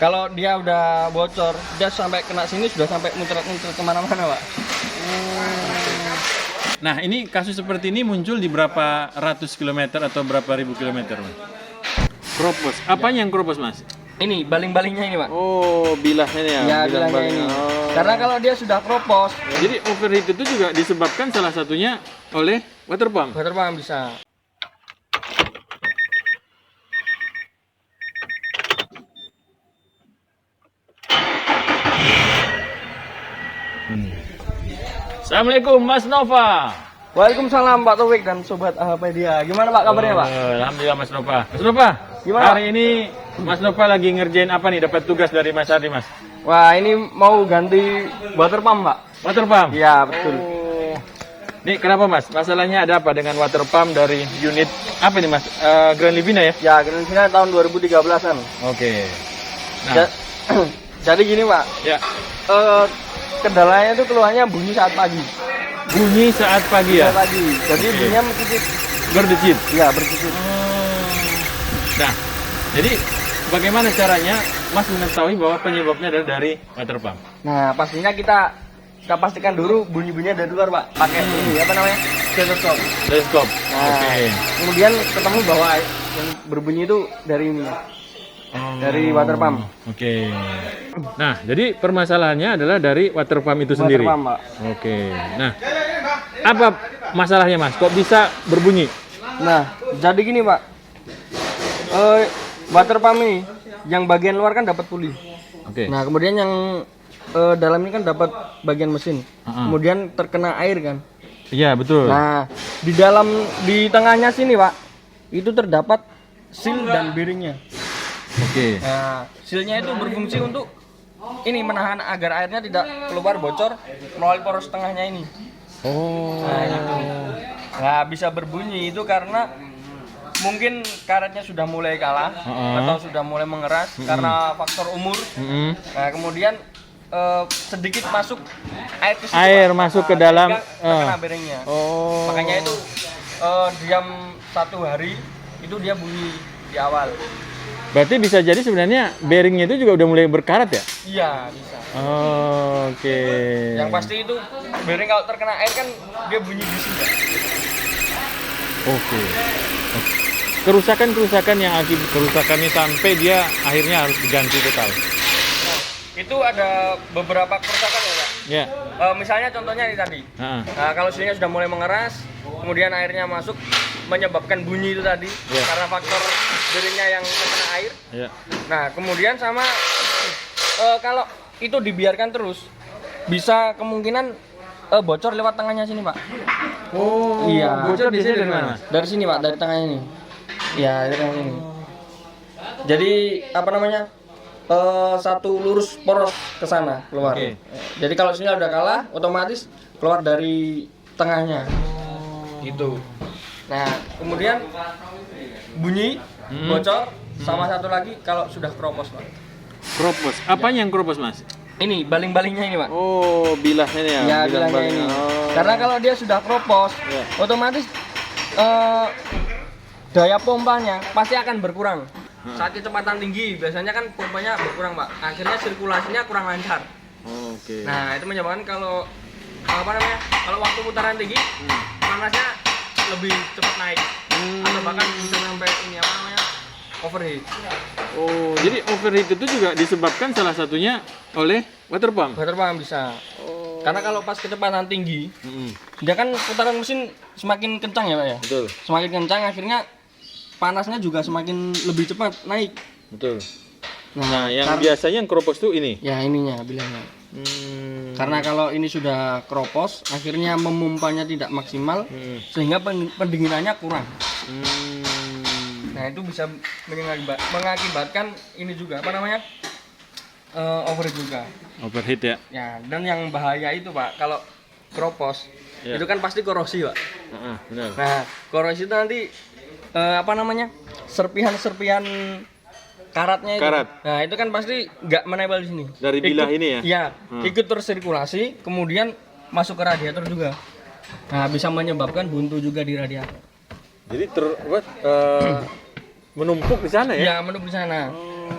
Kalau dia udah bocor, dia sampai kena sini sudah sampai muncrat-muncrat kemana-mana, Pak. Nah, ini kasus seperti ini muncul di berapa ratus kilometer atau berapa ribu kilometer, Mas? Kropos. Apanya yang kropos, Mas? Ini baling-balingnya ini, Pak. Oh, bilahnya ya. Ya, bilangnya ini. Oh. Karena kalau dia sudah kropos, Jadi overheat itu juga disebabkan salah satunya oleh water pump. water pump bisa. Assalamualaikum, Mas Nova. Waalaikumsalam Pak Taufik dan Sobat Ahpedia. Gimana Pak kabarnya Pak? Alhamdulillah, Mas Nova. Mas Nova, Gimana? hari ini Mas Nova lagi ngerjain apa nih? Dapat tugas dari Mas Ardi, Mas? Wah ini mau ganti water pump Pak? Water pump? Iya betul. Oh. Nih kenapa, Mas? Masalahnya ada apa dengan water pump dari unit apa nih, Mas? Grand Livina ya? Ya Grand tahun 2013an. Oke. Nah, Ja- Jadi gini Pak, ya. kendalanya itu keluarnya bunyi saat pagi. Bunyi saat pagi ya? Saat pagi. Jadi Oke. bunyinya mencicit. Berdecit. Iya bercicit. Nah, jadi bagaimana caranya Mas mengetahui bahwa penyebabnya adalah dari water pump? Nah pastinya kita pastikan dulu bunyi-bunyinya dari luar Pak. Pakai ini apa namanya? Stetoskop. Teleskop. Nah, Oke. kemudian ketemu bahwa yang berbunyi itu dari ini. Dari water pump. Oke. Nah, jadi permasalahannya adalah dari water pump itu sendiri. Water pump, Pak. Oke. Nah, apa masalahnya, Mas? Kok bisa berbunyi? Nah, jadi gini Pak, water pump ini yang bagian luar kan dapat puli. Oke. Nah, kemudian yang dalam ini kan dapat bagian mesin. Kemudian terkena air kan. Iya, betul. Nah, di tengahnya sini Pak, itu terdapat seal dan bearingnya. Oke. Nah, sealnya itu berfungsi untuk ini menahan agar airnya tidak keluar bocor melalui poros tengahnya ini. Oh. Nah, itu. Nah, bisa berbunyi itu karena mungkin karetnya sudah mulai kalah atau sudah mulai mengeras karena faktor umur. Mm-mm. Nah, kemudian sedikit masuk air ke situ, Air Pak. masuk ke Nah, dalam. sehingga terkena bearingnya. Oh. Makanya itu diam 1 hari itu dia bunyi di awal. Berarti bisa jadi sebenarnya bearingnya itu juga udah mulai berkarat ya? Iya, bisa. Oh, oke. Yang pasti itu bearing kalau terkena air kan dia bunyi bising ya. Oke. Kerusakan-kerusakan yang akibat kerusakannya sampai dia akhirnya harus diganti total. Nah, itu ada beberapa kerusakan ya Pak. Ya. Misalnya contohnya ini tadi. Heeh. Nah, kalau silinya sudah mulai mengeras, kemudian airnya masuk menyebabkan bunyi itu tadi karena faktor bearingnya yang terkena air. Ya. Nah, kemudian sama kalau itu dibiarkan terus bisa kemungkinan bocor lewat tengahnya sini, Pak. Oh, Iya. bocor biasanya dari mana, Mas? Dari sini, Pak, dari tengahnya ini. Iya, dari tengah ini. Jadi apa namanya? Satu lurus poros ke sana keluar. Oke. Jadi kalau sini udah kalah, otomatis keluar dari tengahnya. Gitu. Nah, kemudian bunyi, bocor, sama satu lagi kalau sudah kropos, Pak. Kropos. Apanya yang kropos, Mas? Ini baling-balingnya ini, Pak. Oh, bilahnya ya. Ya, bilangnya ini. Karena kalau dia sudah kropos, otomatis daya pompanya pasti akan berkurang. Saat kecepatan tinggi, biasanya kan pompanya berkurang, Pak. Akhirnya sirkulasinya kurang lancar. Oke. Nah, itu menyebabkan kalau apa namanya? Kalau waktu putaran tinggi, panasnya lebih cepat naik. Atau bahkan bisa sampai ini apa namanya? Overheat. Oh, jadi overheat itu juga disebabkan salah satunya oleh water pump. Water pump bisa. Karena kalau pas kecepatan tinggi, dia kan putaran mesin semakin kencang ya, Pak ya. Betul. Semakin kencang akhirnya panasnya juga semakin lebih cepat naik. Betul. Nah, yang biasanya yang kropos tuh ini. Ya ininya bilangnya. Karena kalau ini sudah kropos, akhirnya memumpanya tidak maksimal, sehingga pendinginannya kurang. Nah itu bisa mengakibatkan ini juga apa namanya overheat juga. Overheat ya. Ya dan yang bahaya itu Pak, kalau kropos itu kan pasti korosi Pak. Benar. Nah korosi itu nanti apa namanya serpihan-serpihan karatnya itu. Karat. Nah itu kan pasti nggak menempel di sini. Dari bilah ini ya? Iya, ikut tersirkulasi, kemudian masuk ke radiator juga. Nah bisa menyebabkan buntu juga di radiator. Jadi menumpuk di sana ya? Iya, menumpuk di sana.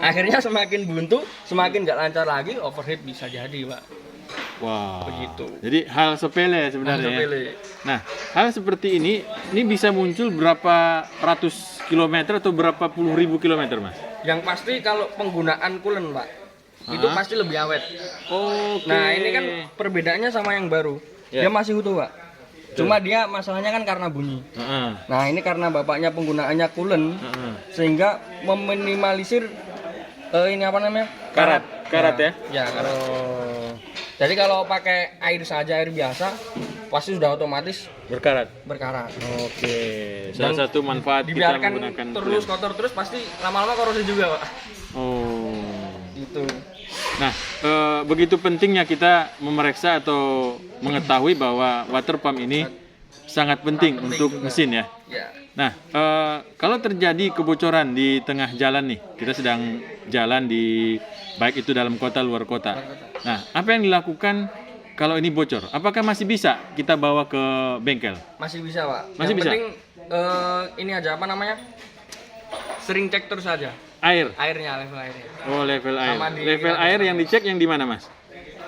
Akhirnya semakin buntu, semakin nggak lancar lagi, overheat bisa jadi, Pak. Wah. Begitu. Jadi hal sepele sebenarnya. Hal sepele. Ya. Nah, hal seperti ini bisa muncul berapa ratus kilometer atau berapa puluh ribu kilometer, Mas? Yang pasti kalau penggunaan coolant, Pak, itu pasti lebih awet. Oke. Nah, ini kan perbedaannya sama yang baru. Ya. Dia masih utuh, Pak. Cuma dia masalahnya kan karena bunyi. Nah, ini karena bapaknya penggunaannya coolant, sehingga meminimalisir ini apa namanya? Karat Nah, ya? Ya, karat. Jadi kalau pakai air saja, air biasa, pasti sudah otomatis Berkarat. berkarat. Oke. Salah satu manfaat kita Dibiarkan menggunakan terus kotor terus pasti lama-lama korosi juga, Pak. Oh. Gitu. Nah, begitu pentingnya kita memeriksa atau mengetahui bahwa water pump ini sangat penting untuk juga. mesin ya. Ya. Nah, kalau terjadi kebocoran di tengah jalan nih, kita sedang jalan di baik itu dalam kota luar kota. Nah, apa yang dilakukan kalau ini bocor? Apakah masih bisa kita bawa ke bengkel? Masih bisa, Pak. Masih Yang bisa? penting ini aja apa namanya? Sering cek terus aja. Air. Level airnya. Oh, level air. Sama di Level air yang dicek yang di mana, Mas?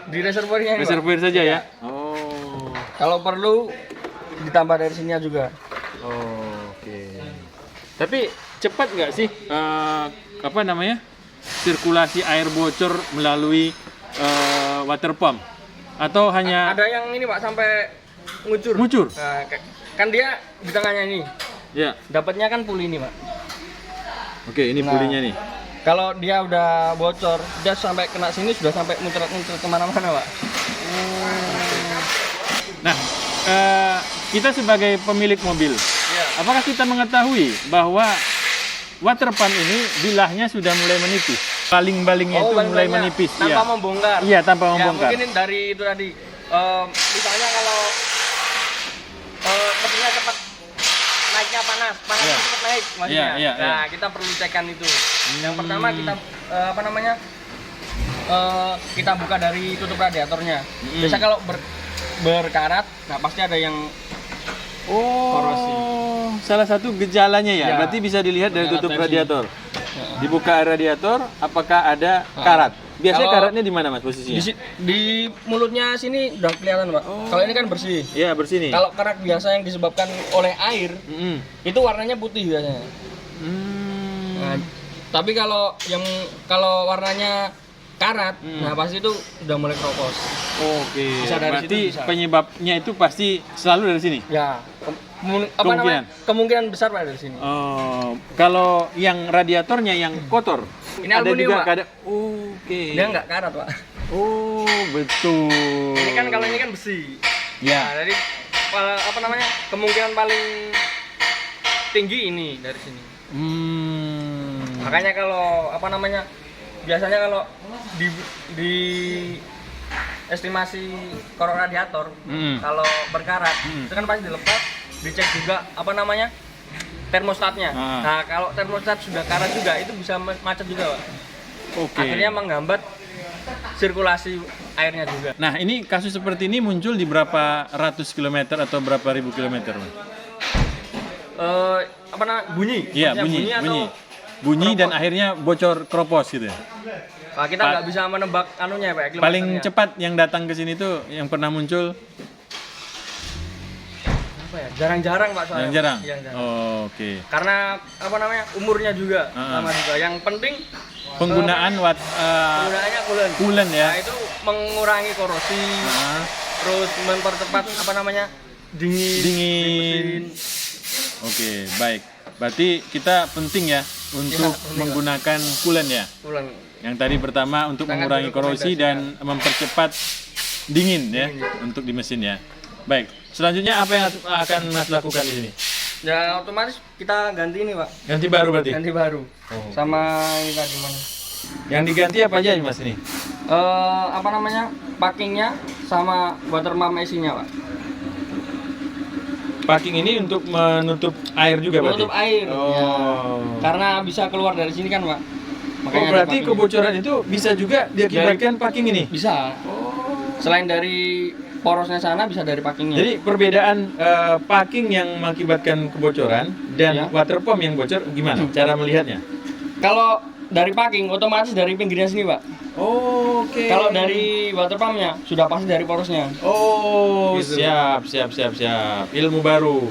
Di reservoirnya ini, Pak. Reservoir saja ya? Oh. Kalau perlu ditambah dari sini juga. Oh, oke. Tapi cepat nggak sih apa namanya sirkulasi air bocor melalui water pump? Atau hanya Ada yang ini, Pak, sampai ngucur. Ngucur? Nah, kan dia di tengahnya ini. Ya. Dapatnya kan puli ini, Pak. Oke, ini Nah. pulinya nih. Kalau dia udah bocor, dia sampai kena sini sudah sampai muncrat-muncrat kemana-mana, Pak. Nah, kita sebagai pemilik mobil, apakah kita mengetahui bahwa water pump ini bilahnya sudah mulai menipis? Baling-balingnya itu mulai menipis. Tanpa membongkar. Iya, tanpa Ya, membongkar. mungkin dari itu tadi. Misalnya kalau mesinnya cepat naiknya panas cepat naik maksudnya. Nah, kita perlu cekan itu. Yang pertama kita apa namanya? Kita buka dari tutup radiatornya. Biasa kalau berkarat, nah pasti ada yang korosi. Salah satu gejalanya ya. Ya. Berarti bisa dilihat dari Karat tutup dari radiator. Dibuka radiator, apakah ada karat? Biasanya Kalau karatnya di mana, Mas, posisinya? Di mulutnya sini udah kelihatan, Pak. Kalau ini kan bersih. Iya, bersih nih. Kalau karat biasa yang disebabkan oleh air, itu warnanya putih biasanya. Nah, tapi kalau warnanya karat, nah pasti itu udah mulai keropos. Oke. Bisa dari Berarti situ bisa. penyebabnya itu pasti selalu dari sini. Ya, kemungkinan besar, Pak, dari sini. Oh, kalau yang radiatornya yang kotor, Ini ada aluminium, juga Pak. Oke. Dia nggak karat, Pak. Oh, betul. Ini kan kalau ini kan besi. Ya. Nah, jadi apa namanya? Kemungkinan paling tinggi ini dari sini. Makanya kalau apa namanya? Biasanya kalau di estimasi korok radiator, kalau berkarat, itu kan pasti dilepas, dicek juga apa namanya? Termostatnya. Nah, kalau termostat sudah karat juga, itu bisa macet juga, Pak. Oke. Akhirnya menghambat sirkulasi airnya juga. Nah, ini kasus seperti ini muncul di berapa ratus kilometer atau berapa ribu kilometer, Mas? Apa namanya? Bunyi. Iya, Maksudnya bunyi dan keropos. akhirnya bocor keropos gitu ya. Nah, kita nggak bisa menebak anunya, Pak. Paling kilometernya. cepat yang datang ke sini tuh yang pernah muncul Apa ya? Jarang-jarang, Pak, soalnya. jarang. Iya, jarang. Oh, oke. Karena apa namanya? Umurnya juga sama juga. Yang penting Penggunaan penggunaannya coolant ya. Nah, itu mengurangi korosi, terus mempercepat apa namanya? Dingin. Oke, baik. Berarti kita penting ya untuk menggunakan coolant ya. Coolant. Yang tadi pertama untuk Sangat mengurangi korosi dan mempercepat dingin ya untuk di mesin ya. Baik. Selanjutnya apa yang akan Mas lakukan di sini? Ya otomatis kita ganti ini, Pak. Ganti baru berarti. Ganti baru. Sama ini tadi mana? Yang diganti apa aja Mas ini? Apa namanya? Packingnya sama water pump AC-nya, Pak. Packing ini untuk menutup air juga berarti? Menutup air. Oh. Ya. Karena bisa keluar dari sini kan, Pak. Oh, berarti ada kebocoran itu bisa juga diakibatkan packing ini? bisa. Selain dari porosnya sana bisa dari packingnya. Jadi perbedaan packing yang mengakibatkan kebocoran dan Ya. water pump yang bocor gimana cara melihatnya? Kalau dari packing otomatis dari pinggirnya sini, Pak. Oke. Kalau dari water pumpnya sudah pasti dari porosnya. Oh, Gitu. siap. Ilmu baru.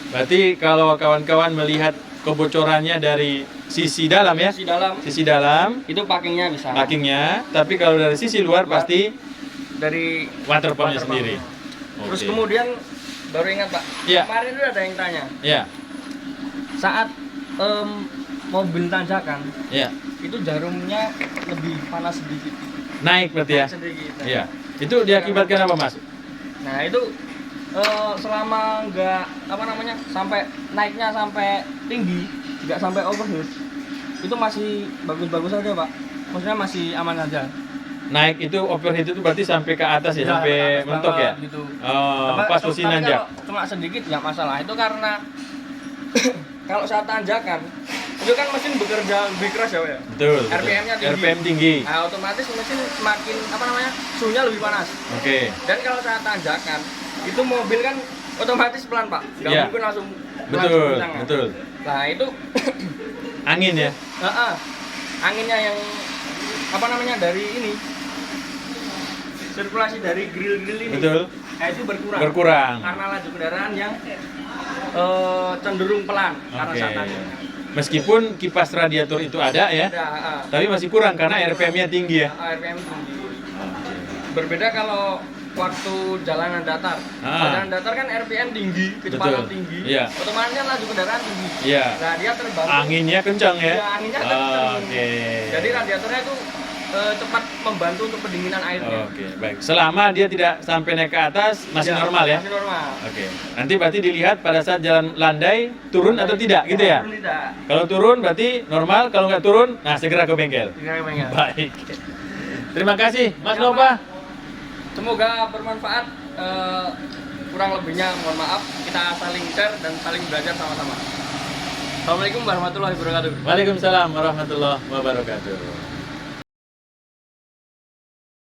Berarti kalau kawan-kawan melihat kebocorannya dari sisi dalam ya, Sisi dalam sisi dalam itu packingnya bisa. packingnya, tapi kalau dari sisi luar pasti Dari water pumpnya water sendiri. pumpnya. Terus Oke. kemudian baru ingat, Pak. Iya. Kemarin itu ada yang tanya Ya, saat mobil tanjakan ya. itu jarumnya lebih panas sedikit. Naik berarti ya. Naik sedikit. Nah. Iya. Itu diakibatkan apa, Mas? Nah itu selama nggak sampai naiknya sampai tinggi, nggak sampai overheat, itu masih bagus-bagus aja, Pak. Maksudnya masih aman aja. Naik itu overheat itu berarti sampai ke atas ya, sampai atas mentok ya? banget, Gitu. Oh, pas posisi Tapi nanjak. kalau cuma sedikit nggak masalah. Itu karena kalau saat tanjakan itu kan mesin bekerja lebih keras ya, Pak, ya. Betul. RPM-nya tinggi. RPM tinggi. Nah, otomatis mesin semakin suhunya lebih panas. Oke. Dan kalau saat tanjakan itu mobil kan otomatis pelan, Pak. Nggak Iya. mungkin langsung Betul, kencang, kan? betul. Nah itu Angin ya. anginnya yang dari ini sirkulasi dari grill-grill ini. Betul. Nah, itu berkurang. Berkurang. Karena laju kendaraan yang cenderung pelan karena Oke. saat tanjakan. Meskipun kipas radiator itu ada ya, Ada, tapi masih kurang karena RPM-nya tinggi ya. RPM tinggi. Berbeda kalau waktu jalanan datar. Ah. Jalanan datar kan RPM tinggi, kecepatan Betul. tinggi. Iya. Otomatis kan laju kendaraan tinggi. Iya. Nah, dia terbantu. Anginnya kencang ya. Iya, anginnya kencang. Oke. Jadi radiatornya itu cepat membantu untuk pendinginan airnya. Oke, baik. Selama dia tidak sampai naik ke atas, masih normal ya? Masih normal. Oke. Nanti berarti dilihat pada saat jalan landai turun atau tidak gitu ya? Turun tidak. Kalau turun berarti normal, kalau nggak turun, nah segera ke bengkel. Tinggal pengen. Baik. Terima kasih, Mas Ya, Nova. Semoga bermanfaat. Kurang lebihnya mohon maaf. Kita saling share dan saling belajar sama-sama. Assalamualaikum warahmatullahi wabarakatuh. Waalaikumsalam warahmatullahi wabarakatuh.